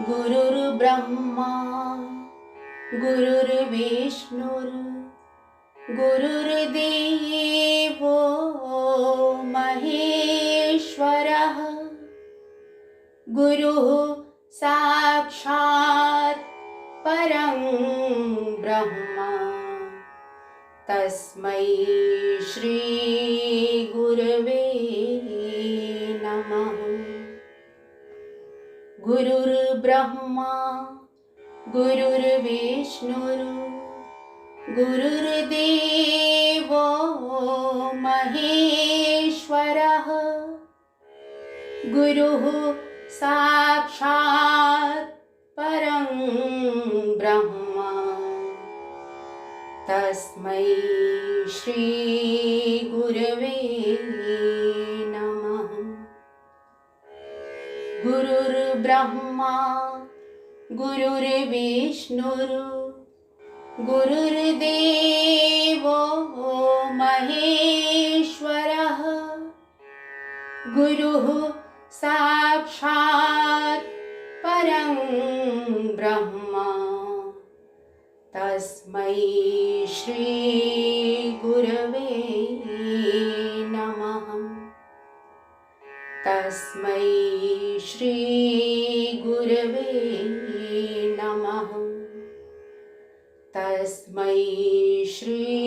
गुरुर्ब्रह्मा गुरुर्विष्णुर् गुरुर्देवो महेश्वरः गुरुः साक्षात् परं ब्रह्म तस्मै श्री गुरवे नमः। गुरुर्ब्रह्मा गुरुर्विष्णुर् गुरुर्देवो महेश्वरः गुरुः साक्षात् परं ब्रह्म तस्मै श्री गुरवे नमः। गुरुर्ब्रह्मा गुरुर्विष्णुर् गुरुर्देवो महेश्वरः गुरुः साक्षात् परं ब्रह्म तस्मै श्री गुरवे नमः। तस्मै श्री गुरवे नमः। तस्मै श्री